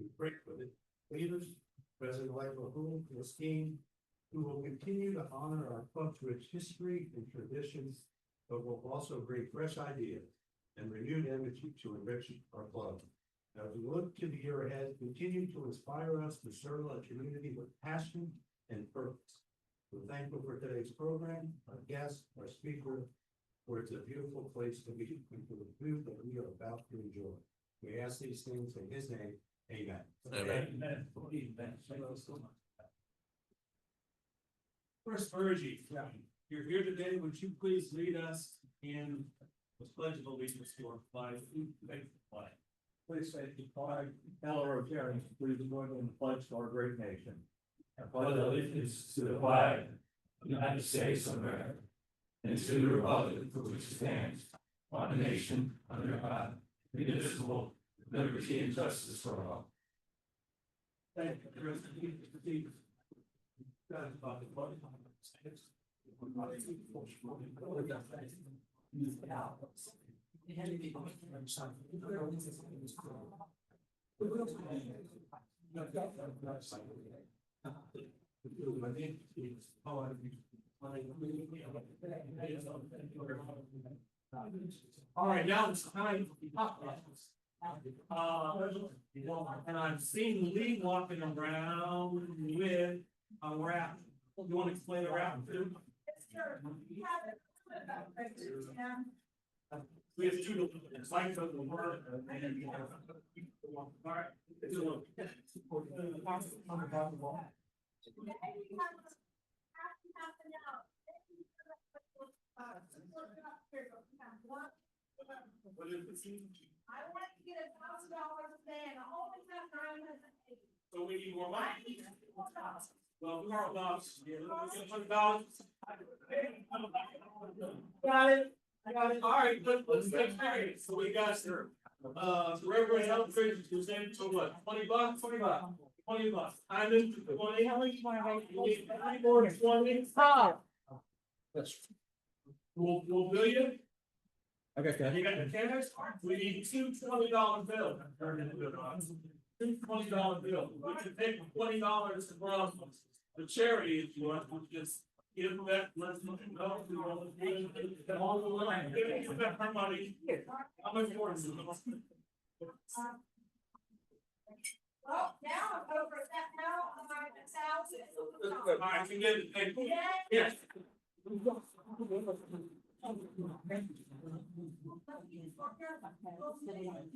We pray for the leaders, President whom we esteem, who will continue to honor our club's rich history and traditions, but will also bring fresh ideas and renewed energy to enrich our club. As we look to the year ahead, continue to inspire us to serve our community with passion and purpose. We're thankful for today's program, our guests, our speaker, for it's a beautiful place to be, and for the food that we are about to enjoy. We ask these things in his name, amen. Amen. First, Virgie, you're here today. Would you please lead us in the Pledge of Allegiance to our flag? Please say the flag, fellow Rotarians, please join in the pledge to our great nation. I pledge allegiance to the flag of the United States of America and to the republic for which it stands, one nation, under God, indivisible, with liberty and justice for all. Thank you. All right, now it's time for the hot dogs. And I've seen Lee walking around with a wrap. You want to explain the wrap too? We have two sides of the word. All right. What is this? I want to get $1,000 a day and I always have 980. So we need more money. I need $4,000. Well, we are about $100. Got it. I got it. All right, let's get started. So we got Reverend Health Trade is saying to what? $20? $20. I'm in 20. How much more 20? We'll bill you. Okay, You got the cameras? We need two $20 bills. Two $20 bills. We can take $20 from the charity if you want, we'll just give that, let's look at all the line. Give that her money. How much more is it? Well, now I'm over at that now, I'm like 1,000. All right, you get it. Yes.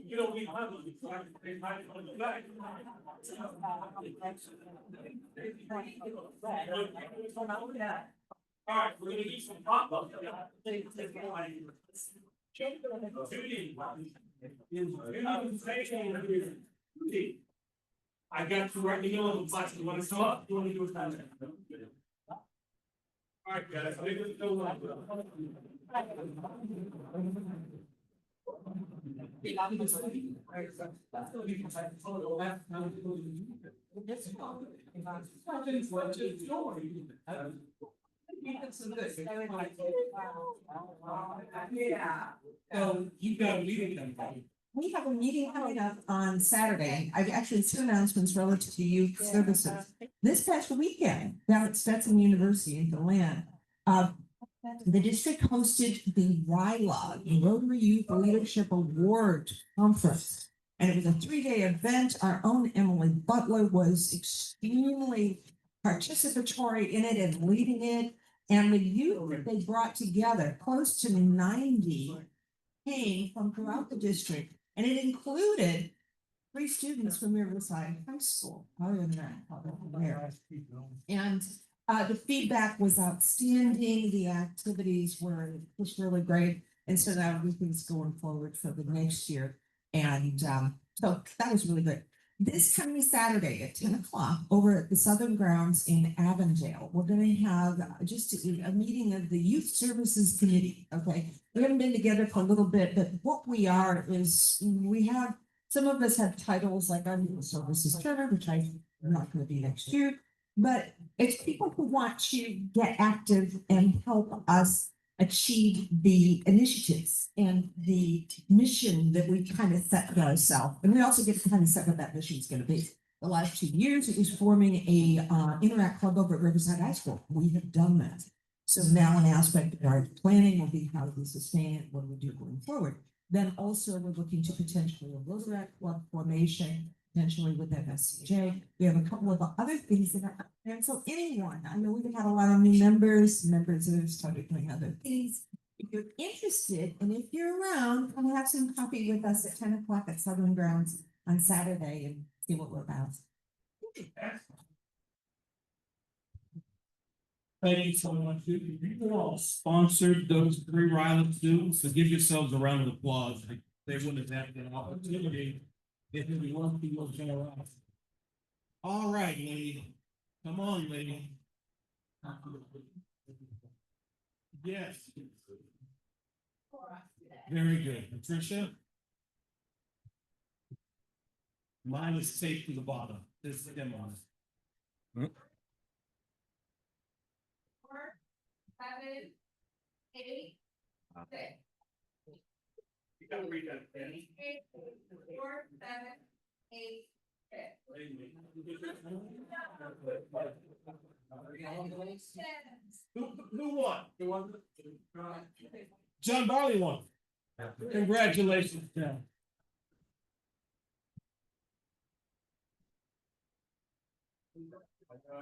You don't need money. On the back. All right, we're gonna do some pop up. Judy. I got you right here on the flash. You want to talk? You want to do a time? All right, guys. I think it's still on. Yeah. So you got a meeting. We have a meeting coming up on Saturday. I've actually two announcements relative to youth services. This past weekend, down at Stetson University in DeLand, the district hosted the RYLA, the Rotary Youth Leadership Award Conference. And it was a 3-day event. Our own Emily Butler was extremely participatory in it and leading it. And the youth that they brought together, close to 90, came from throughout the district. And it included 3 students from Riverside High School. Other than that, and the feedback was outstanding. The activities were really great. And so now everything's going forward for the next year. And so that was really good. This coming Saturday at 10 o'clock over at the Southern Grounds in Avondale, we're going to have just a meeting of the Youth Services Committee. Okay. We haven't been together for a little bit, but what we are is we have, some of us have titles like our Youth Services Turner, which I'm not going to be next year, but it's people who want to get active and help us achieve the initiatives and the mission that we kind of set for ourselves. And we also get to kind of set what that mission is going to be. The last 2 years, it was forming a Interact Club over at Riverside High School. We have done that. So now an aspect of our planning will be how do we sustain it, what do we do going forward? Then also we're looking to potentially a Rotary Club formation, potentially with MSCJ. We have a couple of other things that are, and so anyone, I know we've had a lot of new members that have started doing other things. If you're interested, and if you're around, come have some coffee with us at 10 o'clock at Southern Grounds on Saturday and see what we're about. Thank you so much. You all sponsored those 3 Ryland students, so give yourselves a round of applause. They wouldn't have had that opportunity if it weren't for your generosity. All right, lady. Come on, lady. Yes. Very good. Patricia? Mine is taped to the bottom. This is the demo. 4, 7, 8, 6. You gotta read that, Penny. 4, 7, 8, 6. Who won? John Barley won. Congratulations, John.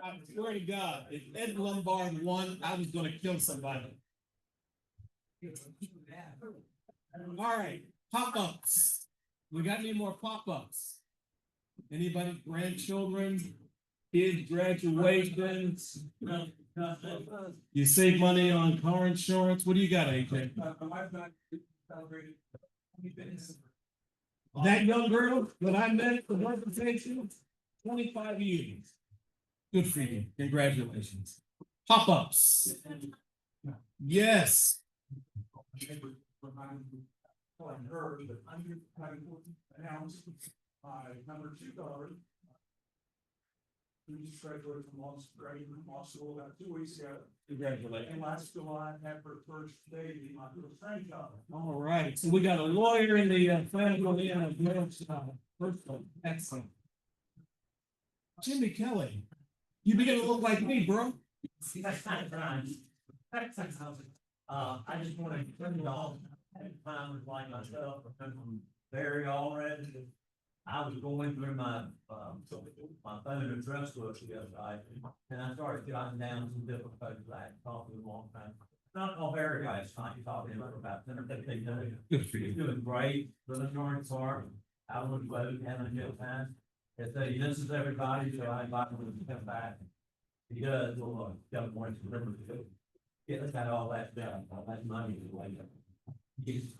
I swear to God, if Ed Lombard won, I was gonna kill somebody. All right, pop-ups. We got any more pop-ups? Anybody, grandchildren, kids, graduations? You save money on car insurance? What do you got, AJ? That young girl that I met at the presentation, 25 years. Good for you. Congratulations. Pop-ups. Yes. Number 2 daughter. We just graduated from law school about 2 weeks ago. Congratulations. And last July, I had her first baby, my first grandchild. All right. So we got a lawyer in the family and a grandchild. First one. Excellent. Jimmy Kelly. You begin to look like me, bro. That's kind of trying. I just want to turn it off. Time was like myself, from Barry already. I was going through my phone address book the other day, and I started jotting down some different folks I had talked to a long time. Not all very guys, I talked to him for about 10 or 15 minutes. Good for you. He's doing great, living North Park, out on the road, having a good time. He said he misses everybody, so I invited him to come back. He does, well, got more to remember to get us all that done, all that money away. He's,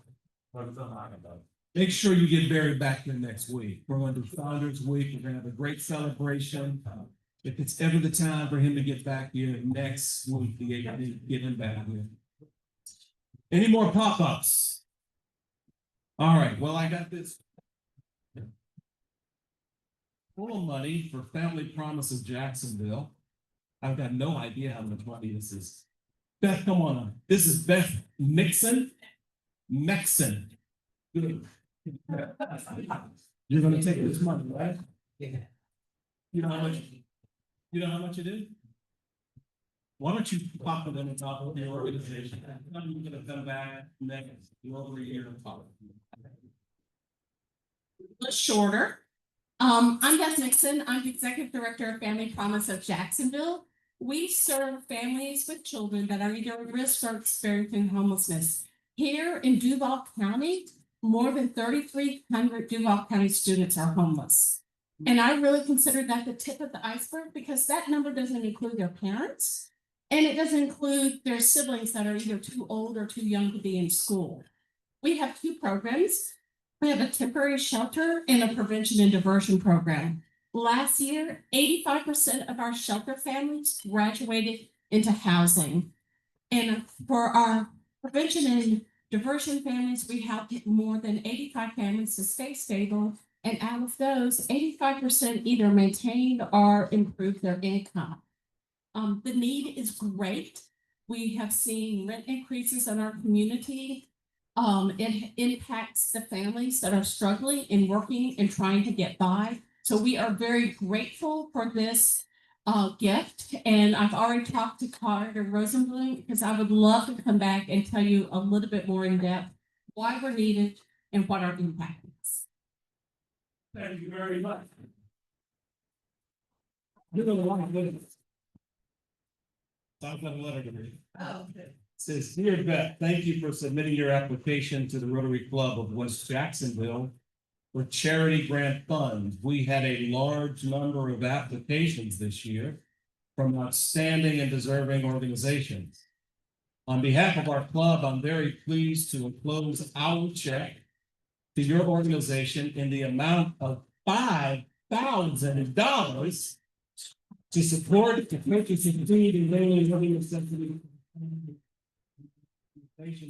what something I can do. Make sure you get Barry back here next week. We're going to do Founders Week. We're going to have a great celebration. If it's ever the time for him to get back here next week, to get him back here. Any more pop-ups? All right, well, I got this. Full of money for Family Promise of Jacksonville. I've got no idea how much money this is. Beth, come on. This is Beth Mixon. Good. You're gonna take this money, right? Yeah. You know how much it is? Why don't you pop it on the top of the organization? I'm gonna come back next, over a year and talk. Shorter. I'm Beth Nixon. I'm the Executive Director of Family Promise of Jacksonville. We serve families with children that are either at risk or experiencing homelessness. Here in Duval County, more than 3,300 Duval County students are homeless. And I really consider that the tip of the iceberg because that number doesn't include their parents and it doesn't include their siblings that are either too old or too young to be in school. We have 2 programs. We have a temporary shelter and a prevention and diversion program. Last year, 85% of our shelter families graduated into housing. And for our prevention and diversion families, we helped more than 85 families to stay stable. And out of those, 85% either maintained or improved their income. The need is great. We have seen rent increases in our community. It impacts the families that are struggling and working and trying to get by. So we are very grateful for this gift. And I've already talked to Carter Rosenblum because I would love to come back and tell you a little bit more in depth why we're needed and what our impact is. Thank you very much. You're gonna want to live. I've got a letter to read. Oh, good. Says, "Dear Beth, thank you for submitting your application to the Rotary Club of West Jacksonville for charity grant funds. We had a large number of applications this year from outstanding and deserving organizations. On behalf of our club, I'm very pleased to enclose our check to your organization in the amount of $5,000 to support the purchase of food and daily living necessities.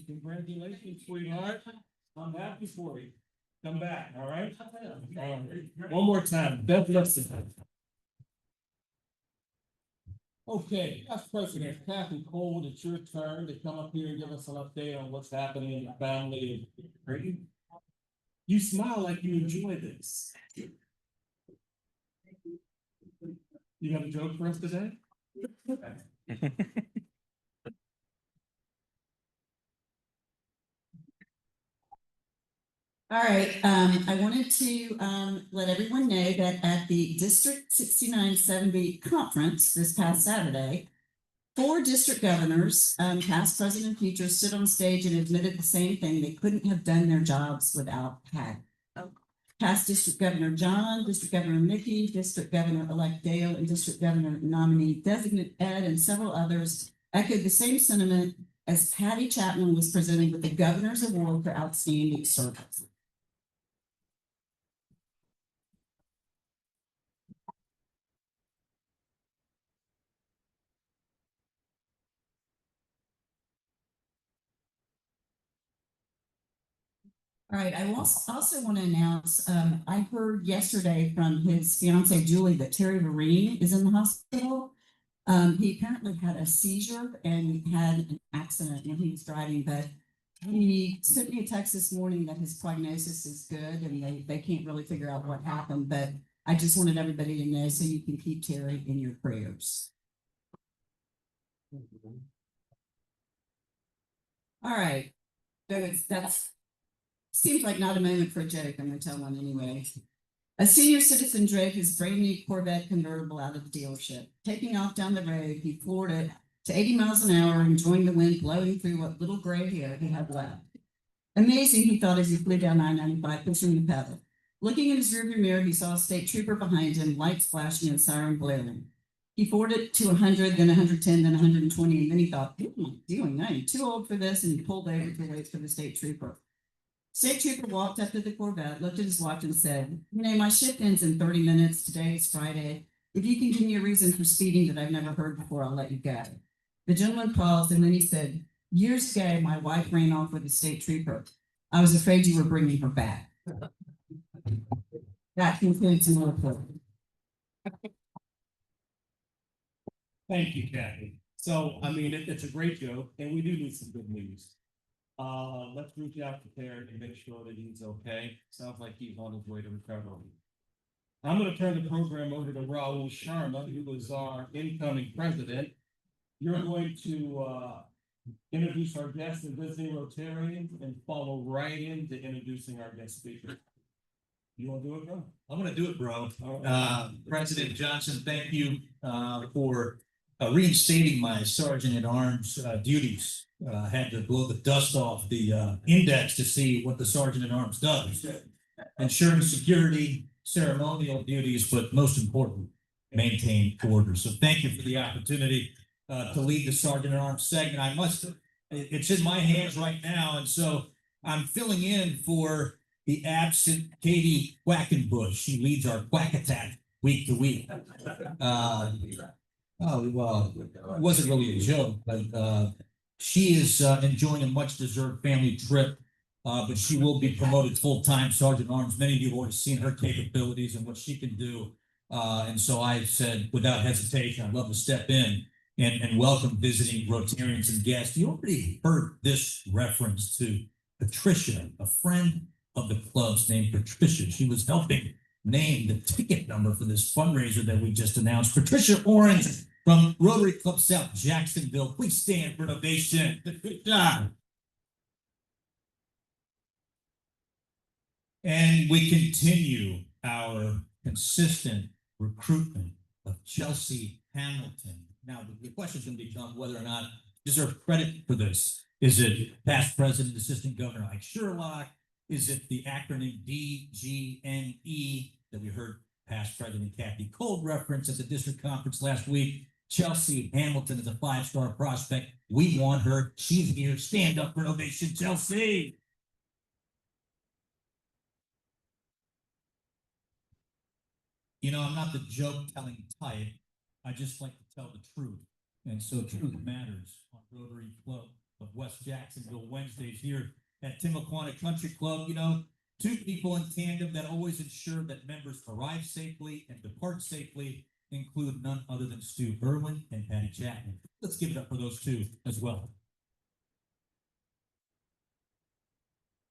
Congratulations, sweetheart. I'm happy for you. Come back, all right? One more time, Beth Lipson. Okay, Vice President Kathy Cole, it's your turn to come up here and give us an update on what's happening in your family. You smile like you enjoy this. You got a joke for us today? All right, I wanted to let everyone know that at the District 6970 conference this past Saturday, 4 district governors, past, present, and future, stood on stage and admitted the same thing. They couldn't have done their jobs without PAC. Past District Governor John, District Governor Mickey, District Governor-elect Dale, and District Governor nominee designate Ed, and several others echoed the same sentiment as Patty Chapman was presented with the Governor's Award for Outstanding Service. All right, I also want to announce, I heard yesterday from his fiancee Julie that Terry Vereen is in the hospital. He apparently had a seizure and had an accident when he was driving, but he sent me a text this morning that his prognosis is good and they can't really figure out what happened, but I just wanted everybody to know so you can keep Terry in your prayers. All right, so that's seems like not a moment for a joke. I'm going to tell one anyway. A senior citizen drove his brand new Corvette convertible out of the dealership. Taking off down the road, he floored it to 80 miles an hour, enjoying the wind blowing through what little gray hair he had left. Amazing, he thought as he flew down I-95, pushing the pedal. Looking in his rearview mirror, he saw a state trooper behind him, lights flashing and siren blaring. He floored it to 100, then 110, then 120, and then he thought, what am I doing? I am too old for this, and he pulled over to wait for the state trooper. State trooper walked up to the Corvette, looked at his watch and said, you know, my shift ends in 30 minutes. Today is Friday. If you can give me a reason for speeding that I've never heard before, I'll let you go. The gentleman paused and then he said, years ago, my wife ran off with a state trooper. I was afraid you were bringing her back. That concludes my report. Thank you, Kathy. So, I mean, it's a great joke, and we do need some good news. Let's reach out to Terry and make sure that he's okay. Sounds like he's on his way to recovery. I'm going to turn the program over to Raul Sharma, who is our incoming president. You're going to introduce our guests and visiting Rotarians and follow right into introducing our guest speaker. You want to do it, bro? I'm going to do it, bro. President Johnson, thank you for reinstating my Sergeant-at-Arms duties. Had to blow the dust off the index to see what the Sergeant-at-Arms does. Ensuring security, ceremonial duties, but most important, maintain order. So thank you for the opportunity to lead the Sergeant-at-Arms segment. It's in my hands right now, and so I'm filling in for the absent Katie Quackenbush. She leads our Quack Attack week to week. Well, it wasn't really a joke, but she is enjoying a much-deserved family trip, but she will be promoted full-time Sergeant-at-Arms. Many of you have already seen her capabilities and what she can do. And so I said, without hesitation, I'd love to step in and welcome visiting Rotarians and guests. You already heard this reference to Patricia, a friend of the club's named Patricia. She was helping name the ticket number for this fundraiser that we just announced. Patricia Orange from Rotary Club South Jacksonville. Please stand for an ovation. Good job. And we continue our consistent recruitment of Chelsea Hamilton. Now, the question is going to become whether or not deserve credit for this. Is it past president, assistant governor Ike Sherlock? Is it the acronym DGNE that we heard past president Kathy Cole reference at the district conference last week? Chelsea Hamilton is a 5-star prospect. We want her. She's here. Stand up for an ovation, Chelsea. You know, I'm not the joke-telling type. I just like to tell the truth. And so truth matters on Rotary Club of West Jacksonville Wednesdays here at Timaquana Country Club. You know, two people in tandem that always ensure that members arrive safely and depart safely include none other than Stu Irwin and Patty Chapman. Let's give it up for those two as well.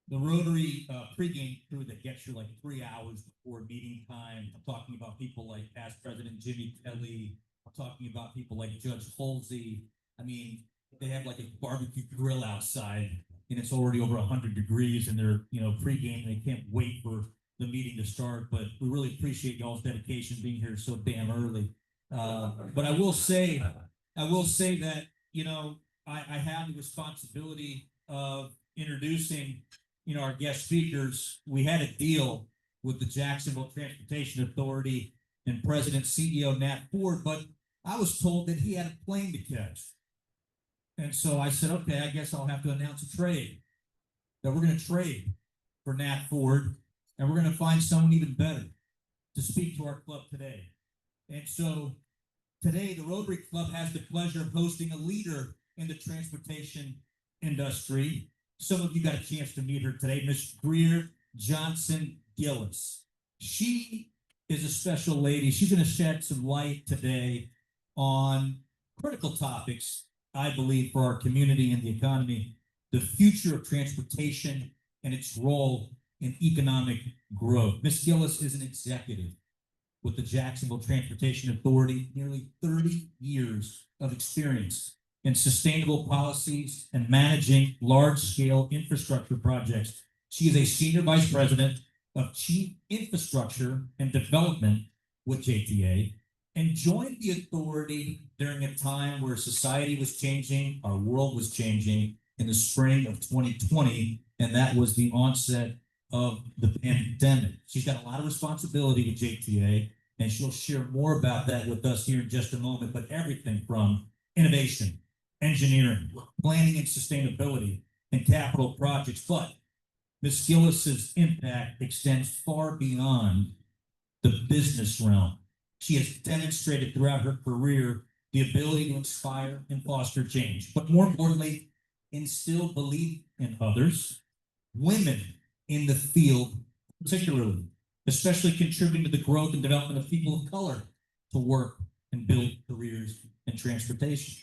The Rotary pregame crew that gets you like 3 hours before meeting time. I'm talking about people like past President Jimmy Kelly. I'm talking about people like Judge Halsey. I mean, they have like a barbecue grill outside and it's already over 100 degrees and they're, you know, pregame. They can't wait for the meeting to start, but we really appreciate y'all's dedication being here so damn early. But I will say that, you know, I have the responsibility of introducing, you know, our guest speakers. We had a deal with the Jacksonville Transportation Authority and President CEO Nat Ford, but I was told that he had a plane to catch. And so I said, okay, I guess I'll have to announce a trade. That we're going to trade for Nat Ford, and we're going to find someone even better to speak to our club today. And so today, the Rotary Club has the pleasure of hosting a leader in the transportation industry. Some of you got a chance to meet her today, Miss Greer Johnson Gillis. She is a special lady. She's going to shed some light today on critical topics, I believe, for our community and the economy, the future of transportation and its role in economic growth. Miss Gillis is an executive with the Jacksonville Transportation Authority, nearly 30 years of experience in sustainable policies and managing large-scale infrastructure projects. She is a senior vice president of Chief Infrastructure and Development with JTA and joined the authority during a time where society was changing, our world was changing in the spring of 2020, and that was the onset of the pandemic. She's got a lot of responsibility with JTA, and she'll share more about that with us here in just a moment, but everything from innovation, engineering, planning and sustainability, and capital projects. But Ms. Gillis's impact extends far beyond the business realm. She has demonstrated throughout her career the ability to inspire and foster change, but more importantly, instill belief in others, women in the field particularly, especially contributing to the growth and development of people of color to work and build careers in transportation.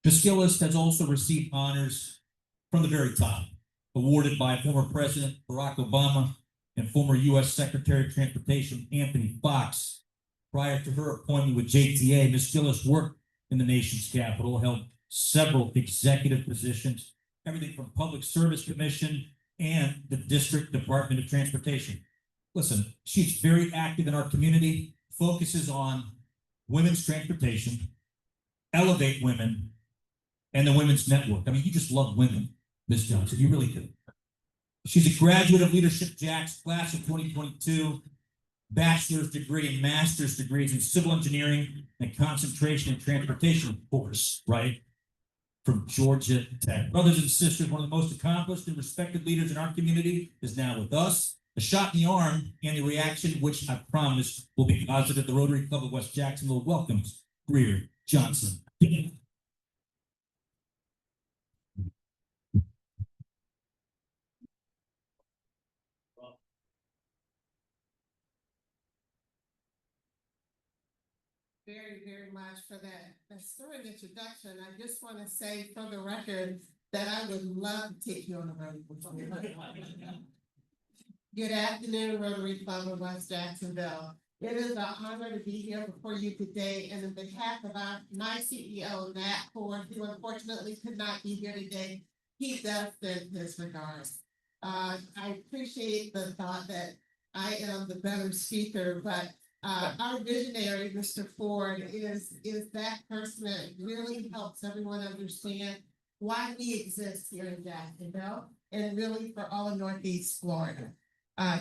Ms. Gillis has also received honors from the very top, awarded by former President Barack Obama and former U.S. Secretary of Transportation Anthony Fox. Prior to her appointment with JTA, Ms. Gillis worked in the nation's capital, held several executive positions, everything from Public Service Commission and the District Department of Transportation. Listen, she's very active in our community, focuses on women's transportation, elevate women, and the women's network. I mean, you just love women, Ms. Johnson, you really do. She's a graduate of Leadership Jax, class of 2022, bachelor's degree and master's degrees in civil engineering and concentration in transportation, of course, right? From Georgia Tech. Brothers and sisters, one of the most accomplished and respected leaders in our community is now with us. A shot in the arm and the reaction, which I promise will be positive. The Rotary Club of West Jacksonville welcomes Greer Johnson. very, very much for that stirring introduction. I just want to say for the record that I would love to take you on the road with me. Good afternoon, Rotary Club of West Jacksonville. It is an honor to be here before you today, and on behalf of my CEO, Nat Ford, who unfortunately could not be here today, he does send his regards. I appreciate the thought that I am the better speaker, but our visionary, Mr. Ford, is that person that really helps everyone understand why we exist here in Jacksonville and really for all of Northeast Florida.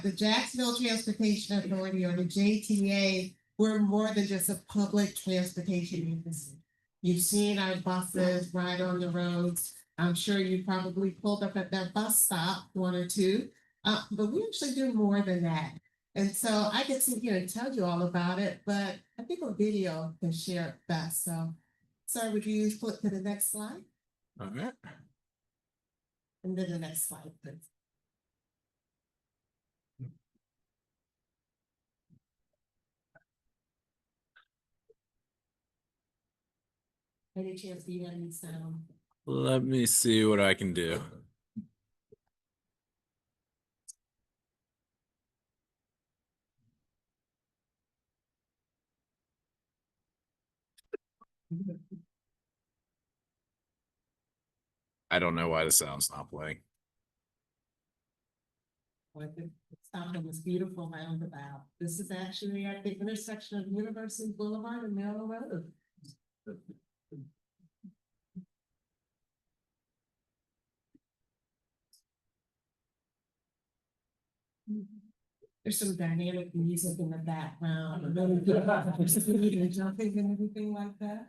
The Jacksonville Transportation Authority, or the JTA, we're more than just a public transportation agency. You've seen our buses ride on the roads. I'm sure you probably pulled up at that bus stop, one or two, but we actually do more than that. And so I could sit here and tell you all about it, but I think a video can share it best. So, sir, would you flip to the next slide? All right. And then the next slide, please. Any chance you have any sound? Let me see what I can do. I don't know why the sound's not playing. Sound was beautiful roundabout. This is actually at the intersection of University Boulevard and Merrill Road. There's some dynamic music in the background. Jumping and everything like that.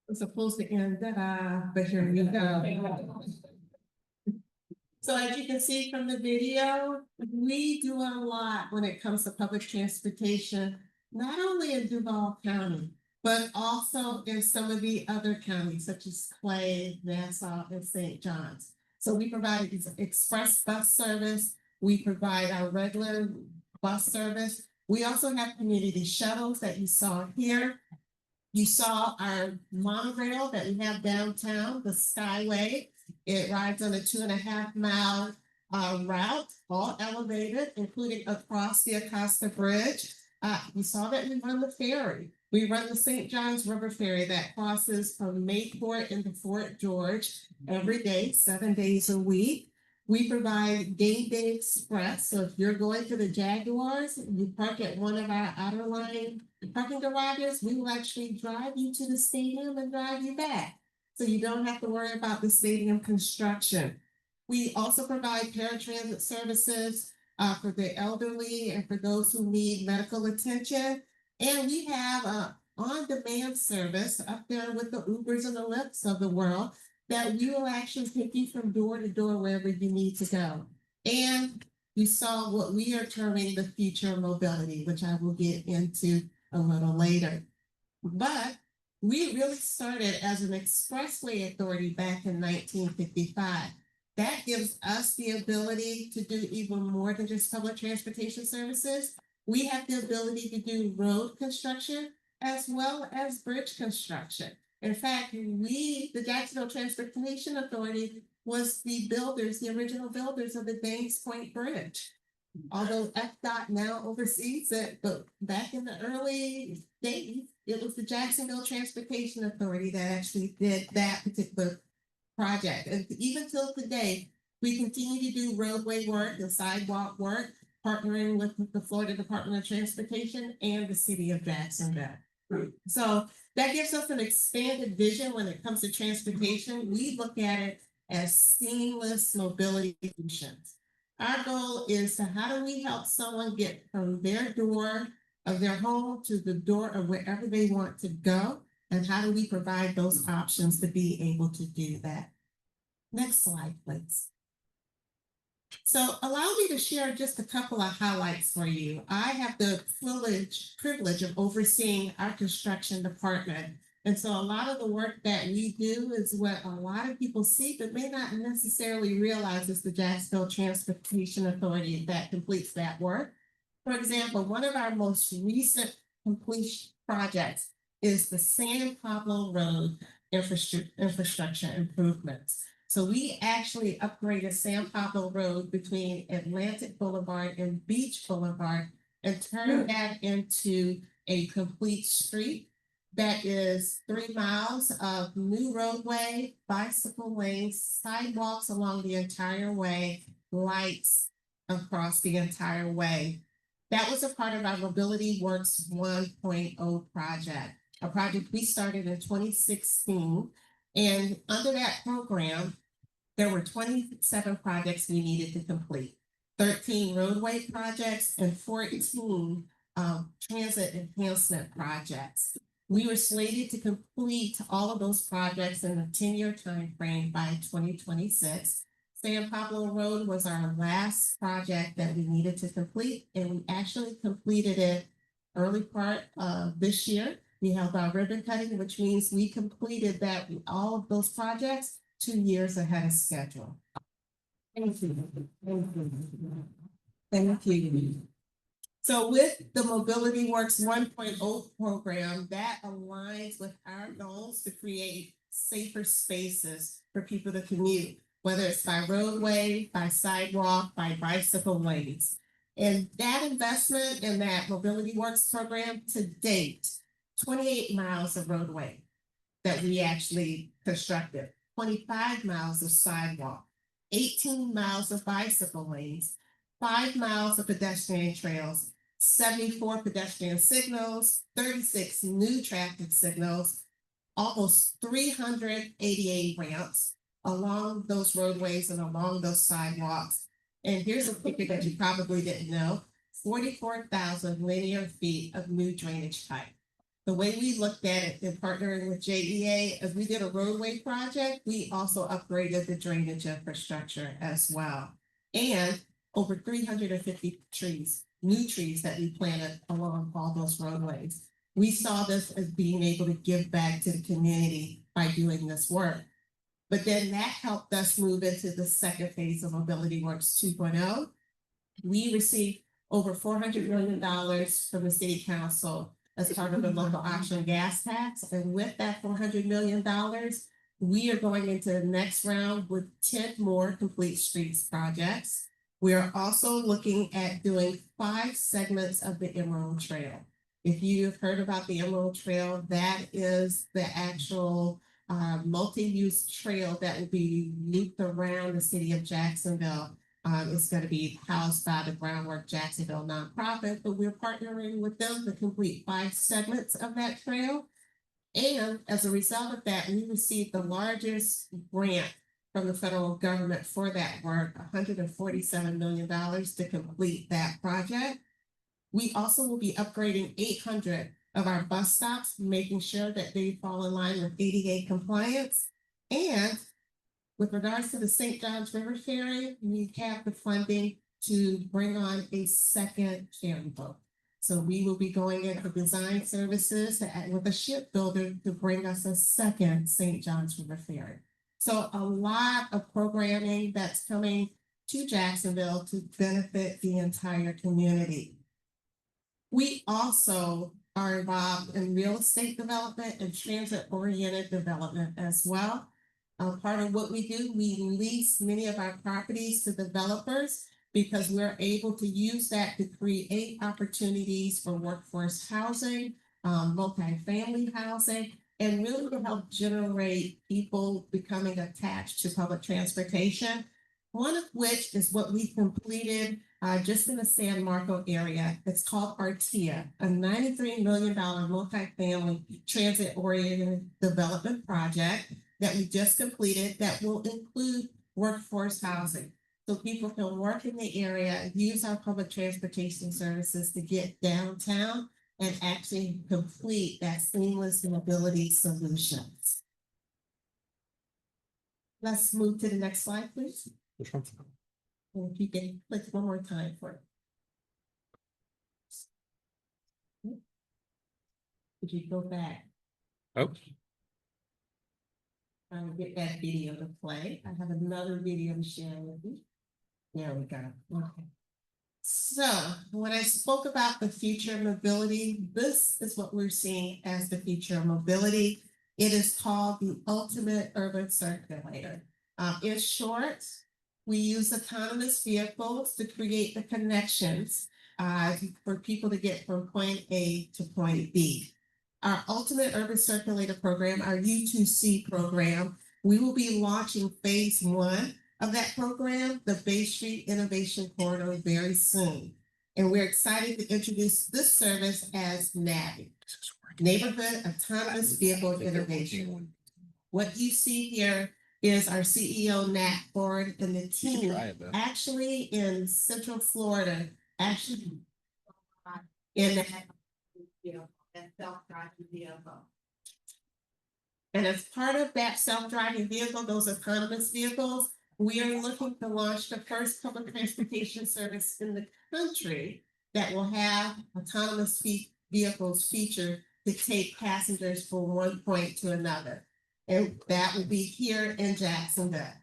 It's supposed to end that, but here we go. So as you can see from the video, we do a lot when it comes to public transportation, not only in Duval County, but also in some of the other counties such as Clay, Nassau, and St. John's. So we provide express bus service. We provide our regular bus service. We also have community shuttles that you saw here. You saw our monorail that we have downtown, the Skyway. It rides on a 2.5 mile route, all elevated, including across the Acosta Bridge. You saw that we run the ferry. We run the St. John's River Ferry that crosses from Mayport into Fort George every day, 7 days a week. We provide Game Day Express. So if you're going to the Jaguars, you park at one of our outer line parking garages, we will actually drive you to the stadium and drive you back. So you don't have to worry about the stadium construction. We also provide paratransit services for the elderly and for those who need medical attention. And we have an on-demand service up there with the Ubers and the Lyfts of the world that we will actually take you from door to door wherever you need to go. And you saw what we are terming the future of mobility, which I will get into a little later. But we really started as an expressway authority back in 1955. That gives us the ability to do even more than just public transportation services. We have the ability to do road construction as well as bridge construction. In fact, we, the Jacksonville Transportation Authority, was the builders, the original builders of the Dames Point Bridge. Although FDOT now oversees it, but back in the early days, it was the Jacksonville Transportation Authority that actually did that particular project. And even till today, we continue to do roadway work and sidewalk work, partnering with the Florida Department of Transportation and the city of Jacksonville. So that gives us an expanded vision when it comes to transportation. We look at it as seamless mobility solutions. Our goal is to how do we help someone get from their door of their home to the door of wherever they want to go And how do we provide those options to be able to do that? Next slide, please. So allow me to share just a couple of highlights for you. I have the privilege of overseeing our construction department. And so a lot of the work that we do is what a lot of people see, but may not necessarily realize is the Jacksonville Transportation Authority that completes that work. For example, one of our most recent completion projects is the San Pablo Road infrastructure improvements. So we actually upgraded San Pablo Road between Atlantic Boulevard and Beach Boulevard and turned that into a complete street that is 3 miles of new roadway, bicycle lanes, sidewalks along the entire way, lights across the entire way. That was a part of our Mobility Works 1.0 project, a project we started in 2016. And under that program, there were 27 projects we needed to complete, 13 roadway projects and 14 transit enhancement projects. We were slated to complete all of those projects in a 10-year timeframe by 2026. San Pablo Road was our last project that we needed to complete, and we actually completed it early part of this year. We held our ribbon cutting, which means we completed that all of those projects 2 years ahead of schedule. Thank you. Thank you. So with the Mobility Works 1.0 program, that aligns with our goals to create safer spaces for people to commute, whether it's by roadway, by sidewalk, by bicycle lanes. And that investment in that Mobility Works program to date, 28 miles of roadway that we actually constructed, 25 miles of sidewalk, 18 miles of bicycle lanes, 5 miles of pedestrian trails, 74 pedestrian signals, 36 new traffic signals, almost 388 ramps along those roadways and along those sidewalks. And here's a figure that you probably didn't know, 44,000 linear feet of new drainage pipe. The way we looked at it in partnering with JTA, as we did a roadway project, we also upgraded the drainage infrastructure as well. And over 350 trees, new trees that we planted along all those roadways. We saw this as being able to give back to the community by doing this work. But then that helped us move into the second phase of Mobility Works 2.0. We received over $400 million from the City Council as part of the local option gas tax. And with that $400 million, we are going into the next round with 10 more complete streets projects. We are also looking at doing 5 segments of the Emerald Trail. If you've heard about the Emerald Trail, that is the actual multi-use trail that will be looped around the city of Jacksonville. It's going to be housed by the Groundwork Jacksonville nonprofit, but we're partnering with them to complete 5 segments of that trail. And as a result of that, we received the largest grant from the federal government for that work, $147 million to complete that project. We also will be upgrading 800 of our bus stops, making sure that they fall in line with ADA compliance. And with regards to the St. Johns River Ferry, we have the funding to bring on a second ferry boat. So we will be going into design services with a shipbuilder to bring us a second St. Johns River Ferry. So a lot of programming that's coming to Jacksonville to benefit the entire community. We also are involved in real estate development and transit-oriented development as well. Part of what we do, we lease many of our properties to developers because we're able to use that to create opportunities for workforce housing, multifamily housing, and really to help generate people becoming attached to public transportation. One of which is what we completed just in the San Marco area. It's called Artia, a $93 million multifamily transit-oriented development project that we just completed that will include workforce housing. So people can work in the area, use our public transportation services to get downtown, and actually complete that seamless mobility solutions. Let's move to the next slide, please. And if you can click one more time for it. Could you go back? Oh, Trying to get that video to play. I have another video to share with you. There we go. Okay. So when I spoke about the future of mobility, this is what we're seeing as the future of mobility. It is called the ultimate urban circulator. In short, we use autonomous vehicles to create the connections for people to get from point A to point B. Our ultimate urban circulator program, our U2C program, we will be launching phase 1 of that program, the Bay Street Innovation Corridor, very soon. And we're excited to introduce this service as NAVI, Neighborhood Autonomous Vehicle Innovation. What you see here is our CEO, Nat Ford, and the team actually in Central Florida, actually in that self-driving vehicle. And as part of that self-driving vehicle, those autonomous vehicles, we are looking to launch the first public transportation service in the country that will have autonomous vehicles featured to take passengers from one point to another. And that will be here in Jacksonville.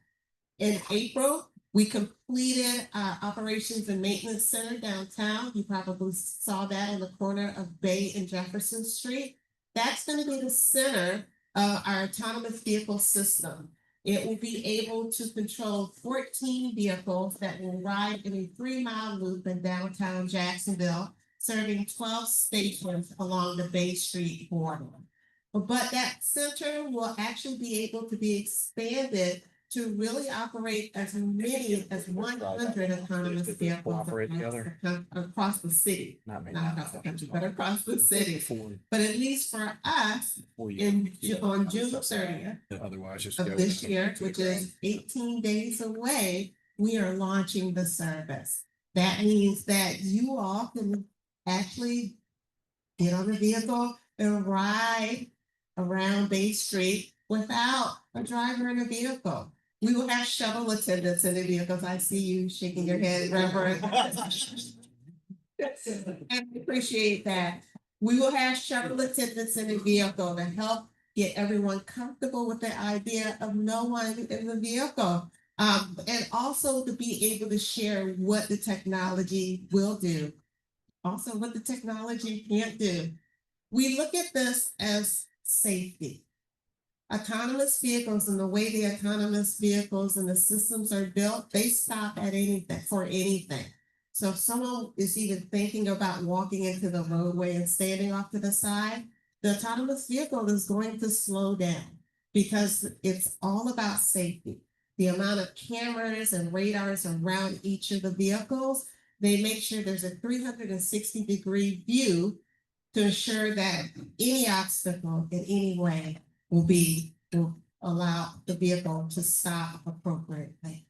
In April, we completed our operations and maintenance center downtown. You probably saw that on the corner of Bay and Jefferson Street. That's going to be the center of our autonomous vehicle system. It will be able to control 14 vehicles that will ride in a 3-mile loop in downtown Jacksonville, serving 12 stations along the Bay Street corridor. But that center will actually be able to be expanded to really operate as many as 100 autonomous vehicles across the city. Not across the country, but across the city. But at least for us, on June 30th of this year, which is 18 days away, we are launching the service. That means that you all can actually get on the vehicle and ride around Bay Street without a driver in a vehicle. We will have shuttle attendants in the vehicles. I see you shaking your head, Reverend. And I appreciate that. We will have shuttle attendants in the vehicle to help get everyone comfortable with the idea of no one in the vehicle. And also to be able to share what the technology will do. Also what the technology can't do. We look at this as safety. Autonomous vehicles and the way the autonomous vehicles and the systems are built, they stop at anything for anything. So if someone is even thinking about walking into the roadway and standing off to the side, the autonomous vehicle is going to slow down because it's all about safety. The amount of cameras and radars around each of the vehicles, they make sure there's a 360-degree view to ensure that any obstacle in any way will allow the vehicle to stop appropriately.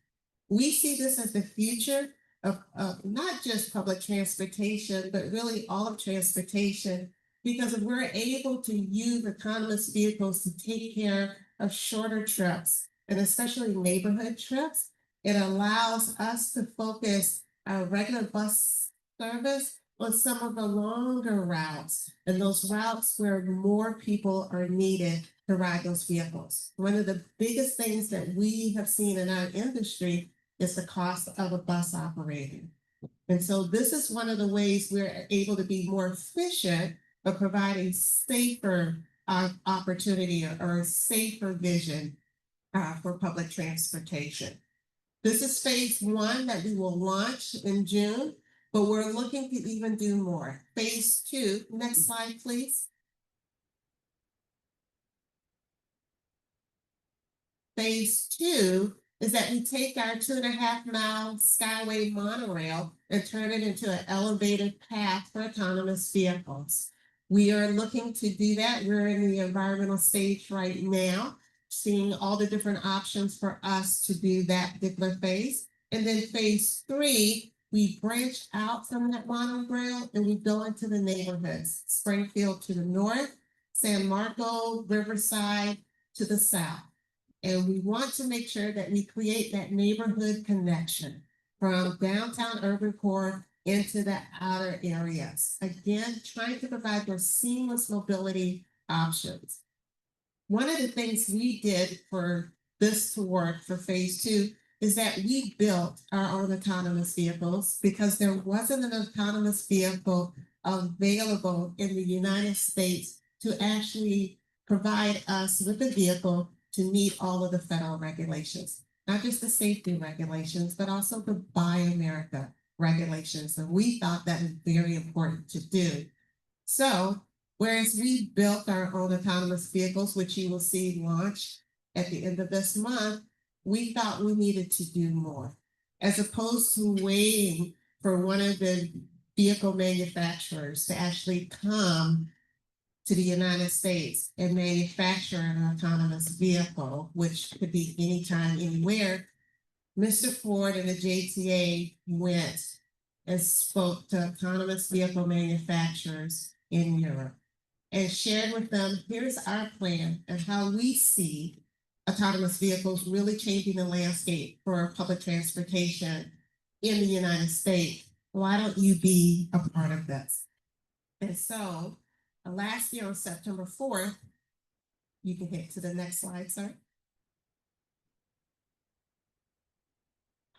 We see this as the future of not just public transportation, but really all of transportation, because if we're able to use autonomous vehicles to take care of shorter trips, and especially neighborhood trips, it allows us to focus our regular bus service on some of the longer routes and those routes where more people are needed to ride those vehicles. One of the biggest things that we have seen in our industry is the cost of a bus operator. And so this is one of the ways we're able to be more efficient of providing safer opportunity or safer vision for public transportation. This is phase 1 that we will launch in June, but we're looking to even do more. Phase 2, next slide, please. Phase 2 is that we take our 2.5-mile Skyway monorail and turn it into an elevated path for autonomous vehicles. We are looking to do that. We're in the environmental stage right now, seeing all the different options for us to do that particular phase. And then phase 3 we branch out from that monorail and we go into the neighborhoods, Springfield to the north, San Marco, Riverside to the south. And we want to make sure that we create that neighborhood connection from downtown urban core into the outer areas. Again, trying to provide those seamless mobility options. One of the things we did for this to work for phase 2 is that we built our own autonomous vehicles because there wasn't an autonomous vehicle available in the United States to actually provide us with a vehicle to meet all of the federal regulations, not just the safety regulations, but also the Buy America regulations. And we thought that was very important to do. So, whereas we built our own autonomous vehicles, which you will see launch at the end of this month, we thought we needed to do more. As opposed to waiting for one of the vehicle manufacturers to actually come to the United States and manufacture an autonomous vehicle, which could be anytime, anywhere, Mr. Ford and the JTA went and spoke to autonomous vehicle manufacturers in Europe and shared with them, here's our plan and how we see autonomous vehicles really changing the landscape for public transportation in the United States. Why don't you be a part of this? And so last year on September 4th, you can hit to the next slide, sir.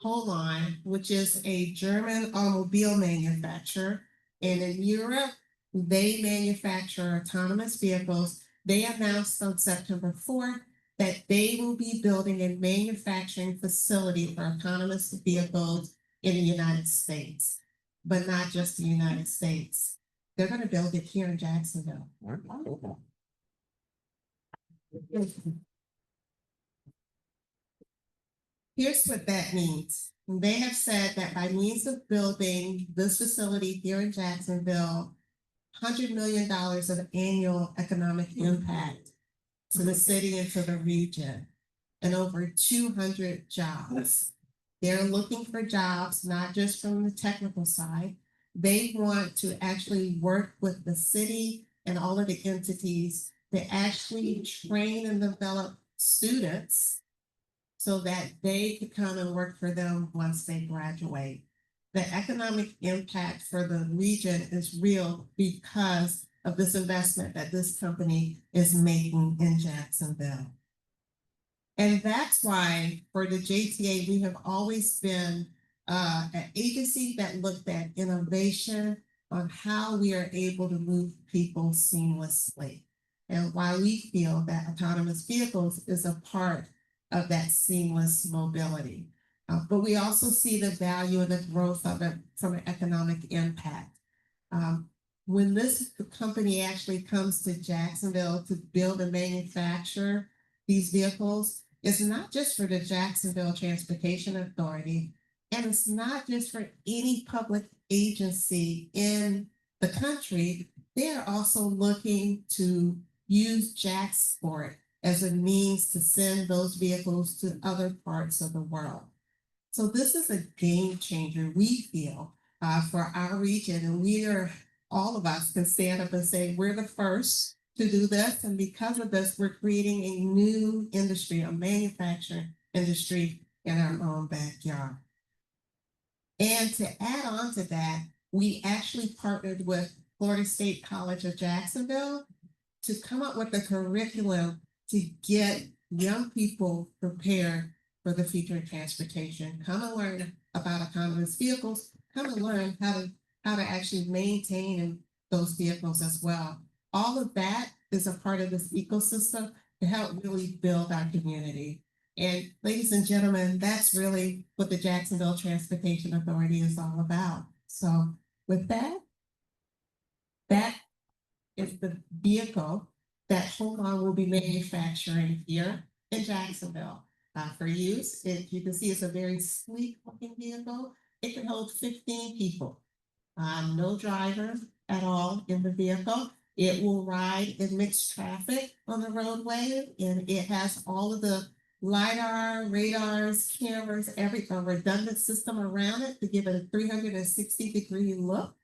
Holon, which is a German automobile manufacturer, and in Europe, they manufacture autonomous vehicles. They announced on September 4th that they will be building a manufacturing facility for autonomous vehicles in the United States, but not just the United States. They're going to build it here in Jacksonville. Here's what that means. They have said that by means of building this facility here in Jacksonville, $100 million of annual economic impact to the city and to the region, and over 200 jobs. They're looking for jobs, not just from the technical side. They want to actually work with the city and all of the entities to actually train and develop students so that they could come and work for them once they graduate. The economic impact for the region is real because of this investment that this company is making in Jacksonville. And that's why for the JTA, we have always been an agency that looked at innovation on how we are able to move people seamlessly. And why we feel that autonomous vehicles is a part of that seamless mobility. But we also see the value and the growth of it from an economic impact. When this company actually comes to Jacksonville to build and manufacture these vehicles, it's not just for the Jacksonville Transportation Authority, and it's not just for any public agency in the country. They are also looking to use JAXPort as a means to send those vehicles to other parts of the world. So this is a game changer, we feel, for our region, and all of us can stand up and say, we're the first to do this, and because of this, we're creating a new industry, a manufacturing industry in our own backyard. And to add on to that, we actually partnered with Florida State College of Jacksonville to come up with a curriculum to get young people prepared for the future of transportation. Come and learn about autonomous vehicles, come and learn how to actually maintain those vehicles as well. All of that is a part of this ecosystem to help really build our community. And ladies and gentlemen, that's really what the Jacksonville Transportation Authority is all about. So with that, that is the vehicle that Holon will be manufacturing here in Jacksonville for use. If you can see, it's a very sleek looking vehicle. It can hold 15 people. No driver at all in the vehicle. It will ride in mixed traffic on the roadway, and it has all of the LiDAR, radars, cameras, a redundant system around it to give it a 360-degree look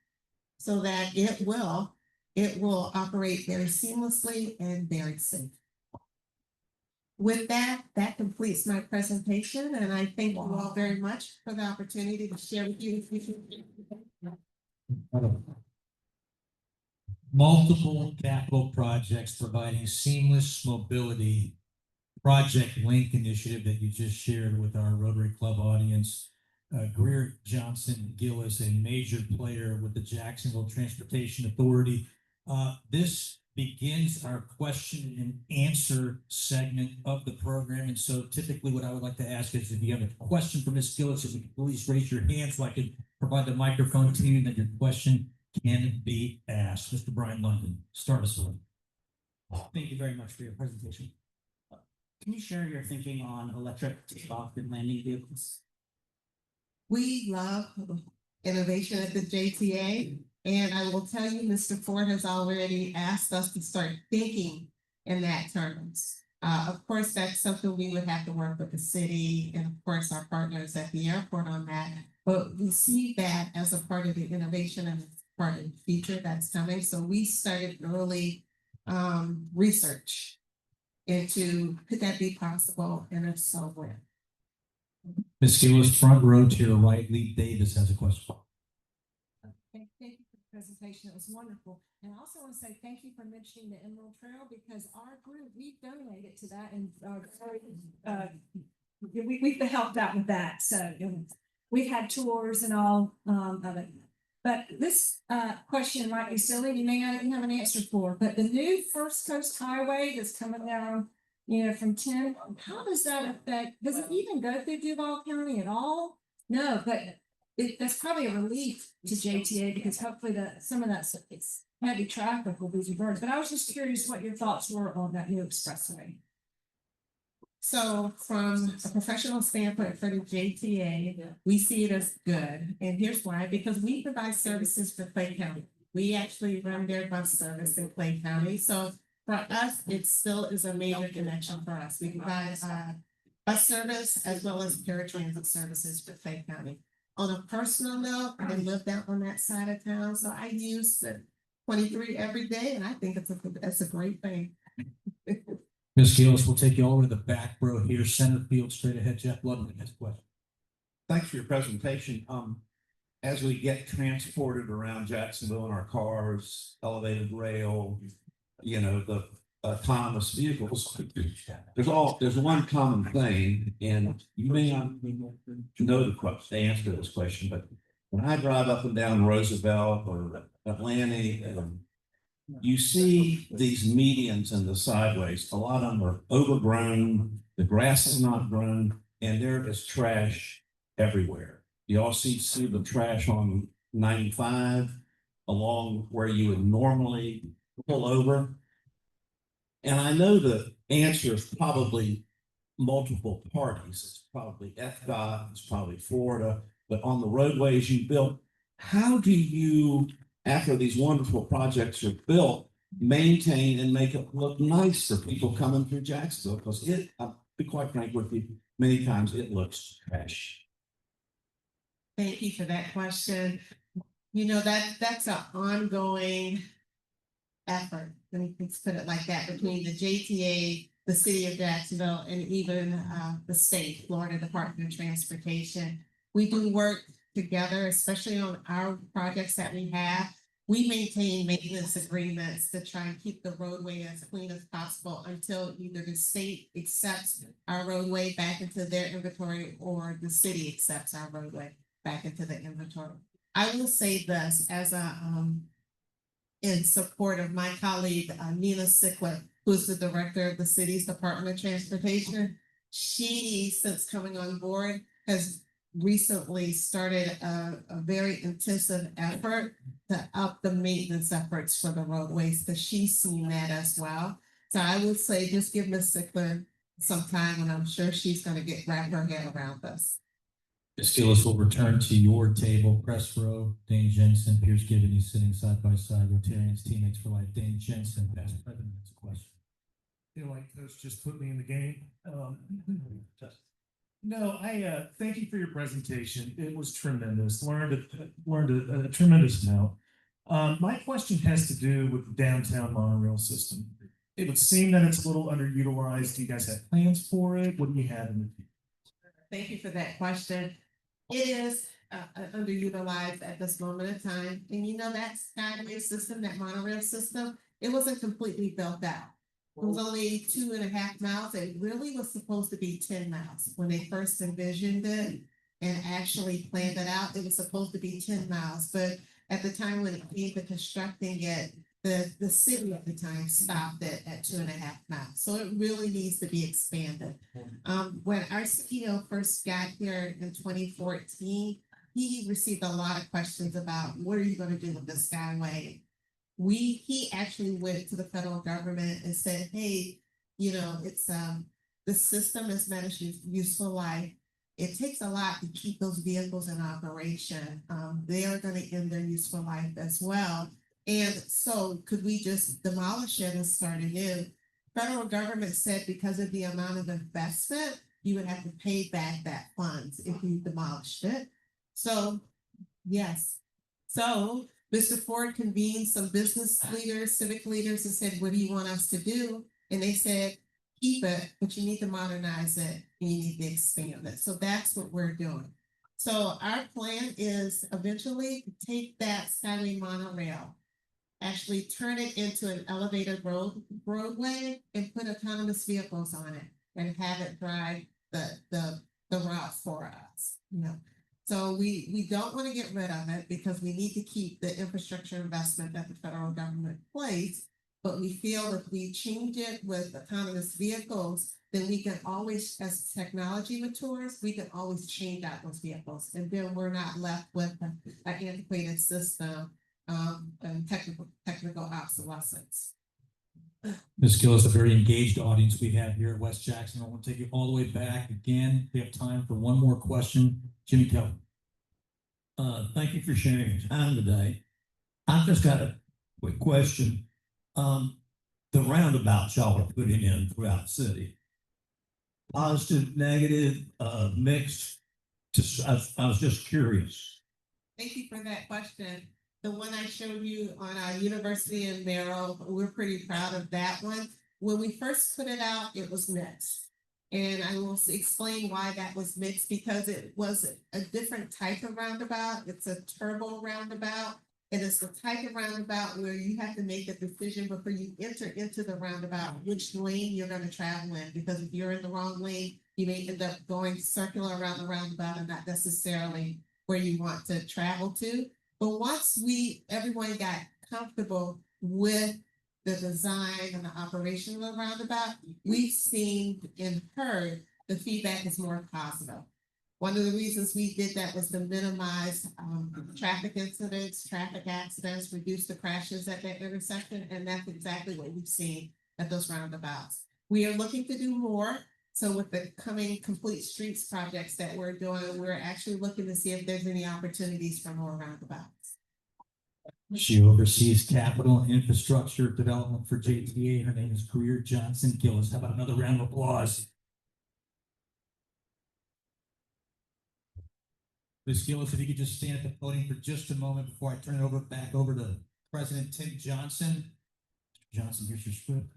so that it will operate very seamlessly and very safe. With that, that completes my presentation, and I thank you all very much for the opportunity to share with you. Multiple capital projects providing seamless mobility. Project Link initiative that you just shared with our Rotary Club audience. Greer Johnson Gillis, a major player with the Jacksonville Transportation Authority. This begins our question and answer segment of the program. And so typically what I would like to ask is if you have a question for Ms. Gillis, if you could please raise your hand so I can provide the microphone to you and that your question can be asked. Mr. Brian London, start us off. Thank you very much for your presentation. Can you share your thinking on electric takeoff and landing vehicles? We love innovation at the JTA, and I will tell you, Mr. Ford has already asked us to start thinking in that terms. Of course, that's something we would have to work with the city and of course our partners at the airport on that. But we see that as a part of the innovation and part of the future that's coming. So we started early research into could that be possible, and if so, where? Ms. Gillis, front row to your right, Lee Davis has a question. Thank you for the presentation. It was wonderful. And I also want to say thank you for mentioning the Emerald Trail because our group, we donated to that and we've helped out with that. So we've had tours and all of it. But this question might be silly, you may not even have an answer for, but the new First Coast Highway that's coming down, from 10, how does that affect, does it even go through Duval County at all? No, but that's probably a relief to JTA because hopefully some of that heavy traffic will be reversed. But I was just curious what your thoughts were on that new expressway. So from a professional standpoint for the JTA, we see it as good. And here's why, because we provide services for Clay County. We actually run their bus service in Clay County. So for us, it still is a major connection for us. We provide bus service as well as paratransit services for Clay County. On a personal note, I live down on that side of town, so I use the 23 every day, and I think it's a great thing. Ms. Gillis, we'll take you all over to the back row here, center field, straight ahead. Jeff Ludwig has a question. Thanks for your presentation. As we get transported around Jacksonville in our cars, elevated rail, the autonomous vehicles, there's one common thing, and you may not know the answer to this question, but when I drive up and down Roosevelt or Atlantic, you see these medians and the sideways. A lot of them are overgrown, the grass is not grown, and there is trash everywhere. You all see the trash on 95 along where you would normally pull over. And I know the answer is probably multiple parties. It's probably FDOT, it's probably Florida, but on the roadways you built, how do you, after these wonderful projects are built, maintain and make it look nice for people coming through Jacksonville? Because I'll be quite frank with you, many times it looks trash. Thank you for that question. That's an ongoing effort, let's put it like that, between the JTA, the city of Jacksonville, and even the state, Florida Department of Transportation. We do work together, especially on our projects that we have. We maintain maintenance agreements to try and keep the roadway as clean as possible until either the state accepts our roadway back into their inventory or the city accepts our roadway back into the inventory. I will say this as in support of my colleague, Nina Sickler, who's the director of the city's Department of Transportation. She, since coming on board, has recently started a very intensive effort to up the maintenance efforts for the roadways, because she's seen that as well. So I would say just give Ms. Sickler some time, and I'm sure she's going to wrap her head around this. Ms. Gillis will return to your table, press row. Dane Jensen, Pierce Givney sitting side by side, Rotarians, teammates for life. Dane Jensen, past president, has a question. feel like Coach just put me in the game. No, I thank you for your presentation. It was tremendous. Learned a tremendous amount. My question has to do with the downtown monorail system. It would seem that it's a little underutilized. Do you guys have plans for it? What do you have in the future? Thank you for that question. It is underutilized at this moment in time. And you know, that Skyway system, that monorail system, it wasn't completely built out. It was only 2.5 miles. It really was supposed to be 10 miles. When they first envisioned it and actually planned it out, it was supposed to be 10 miles. But at the time when it came to constructing it, the city at the time stopped it at 2.5 miles. So it really needs to be expanded. When our CEO first got here in 2014, he received a lot of questions about what are you going to do with the Skyway? He actually went to the federal government and said, hey, you know, it's the system is met its useful life. It takes a lot to keep those vehicles in operation. They are going to end their useful life as well. And so could we just demolish it and start anew? Federal government said because of the amount of investment, you would have to pay back that funds if you demolished it. So, yes. So Mr. Ford convened some business leaders, civic leaders, and said, what do you want us to do? And they said, keep it, but you need to modernize it and you need to expand it. So that's what we're doing. So our plan is eventually to take that Skyway monorail, actually turn it into an elevated roadway and put autonomous vehicles on it and have it drive the route for us. You know, so we don't want to get rid of it because we need to keep the infrastructure investment that the federal government placed. But we feel if we change it with autonomous vehicles, then we can always, as technology matures, we can always change out those vehicles. And then we're not left with an antiquated system and technical obsolescence. Ms. Gillis, a very engaged audience we have here at West Jackson. I want to take you all the way back again. We have time for one more question. Jimmy Kelly. Thank you for sharing your time today. I've just got a quick question. The roundabouts y'all are putting in throughout the city, positive, negative, mixed. I was just curious. Thank you for that question. The one I showed you on our University in Merrill, we're pretty proud of that one. When we first put it out, it was mixed. And I will explain why that was mixed, because it was a different type of roundabout. It's a turbo roundabout. And it's the type of roundabout where you have to make a decision before you enter into the roundabout, which lane you're going to travel in. Because if you're in the wrong lane, you may end up going circular around the roundabout and not necessarily where you want to travel to. But once everyone got comfortable with the design and the operation of the roundabout, we've seen and heard the feedback is more positive. One of the reasons we did that was to minimize traffic incidents, traffic accidents, reduce the crashes at that intersection, and that's exactly what we've seen at those roundabouts. We are looking to do more. So with the coming Complete Streets projects that we're doing, we're actually looking to see if there's any opportunities for more roundabouts. She oversees capital and infrastructure development for JTA. Her name is Greer Johnson Gillis. How about another round of applause? Ms. Gillis, if you could just stand at the podium for just a moment before I turn it back over to President Tim Johnson. Mr. Johnson, here's your script.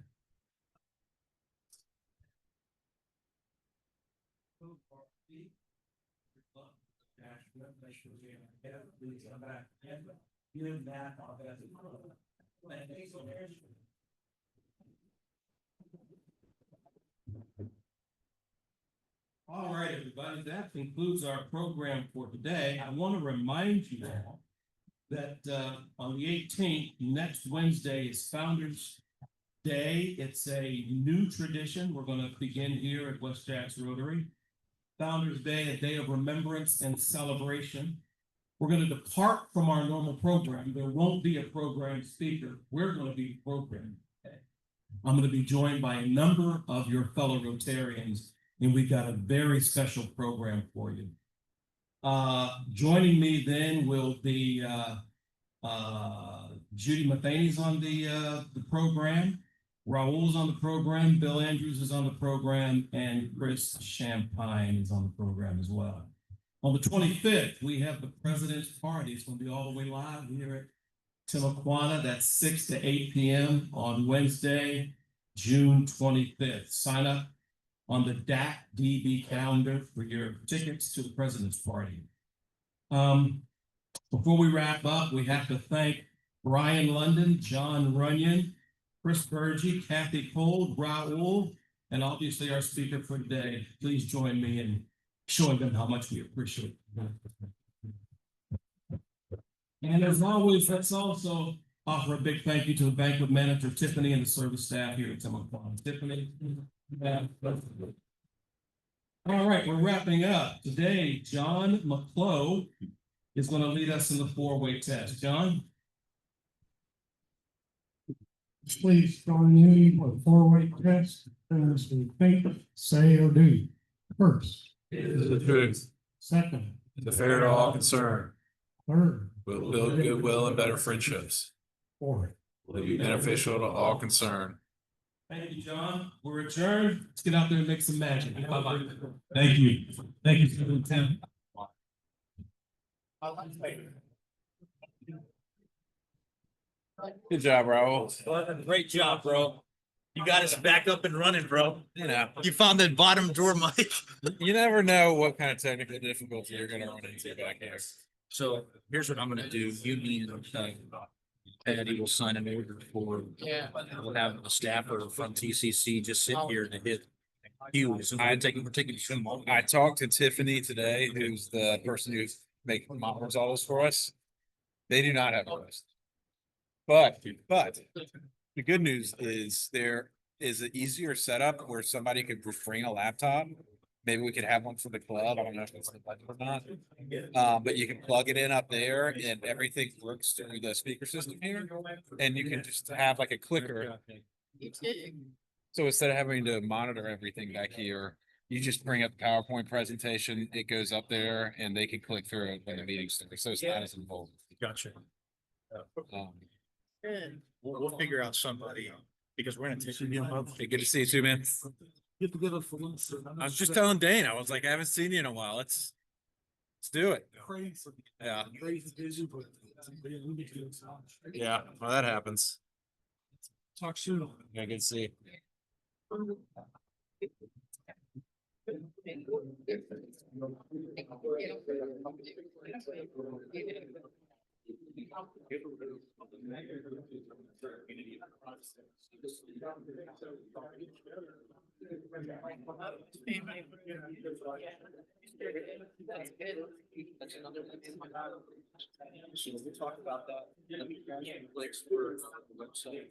All right, everybody, that concludes our program for today. I want to remind you all that on the 18th, next Wednesday is Founders Day. It's a new tradition we're going to begin here at West Jax Rotary. Founders Day, a day of remembrance and celebration. We're going to depart from our normal program. There won't be a program speaker. We're going to be programmed today. I'm going to be joined by a number of your fellow Rotarians, and we've got a very special program for you. Joining me then will be Judy Mathaney's on the program. Raul's on the program, Bill Andrews is on the program, and Chris Champagne is on the program as well. On the 25th, we have the President's Party. It's going to be all the way live here at Timaquana. That's 6 to 8 p.m. on Wednesday, June 25th. Sign up on the DAC-DB calendar for your tickets to the President's Party. Before we wrap up, we have to thank Brian London, John Runyon, Chris Burgee, Kathy Cole, Raul, and obviously our speaker for today. Please join me in showing them how much we appreciate it. And as always, let's also offer a big thank you to the banquet manager, Tiffany, and the service staff here at Timaquana. Tiffany. All right, we're wrapping up. Today, John McClough is going to lead us in the four-way test. John? Please join me for a four-way test. As we think, say, or do. First. Is the truth. Second. The fair to all concerned. Third. Will build goodwill and better friendships. Fourth. Will be beneficial to all concerned. Thank you, John. We're adjourned. Let's get out there and make some magic. Bye-bye. Thank you. Thank you, Superintendent. Good job, Raul. Great job, bro. You got us back up and running, bro. You know, You found the bottom drawer mic. you never know what kind of technical difficulty you're gonna run into back here. So here's what I'm gonna do. You need Patty will sign an order for. Yeah. We'll have a staffer from TCC just sit here and hit. Hughes. We're taking some. I talked to Tiffany today, who's the person who's making models all this for us. They do not have a list. But the good news is there is an easier setup where somebody could bring a laptop. Maybe we could have one for the club. I don't know if it's the budget or not. But you can plug it in up there and everything works through the speaker system here. And you can just have like a clicker. So instead of having to monitor everything back here, you just bring up the PowerPoint presentation, it goes up there and they can click through it when the meeting starts. So it's not as involved. Gotcha. Um, We'll figure out somebody because we're gonna take. Hey, good to see you too, man. Get together for lunch. I was just telling Dane, I was like, I haven't seen you in a while. Let's do it. Yeah. Yeah, well, that happens. Talk soon. Yeah, good to see you. So we'll talk about that. Links for the website.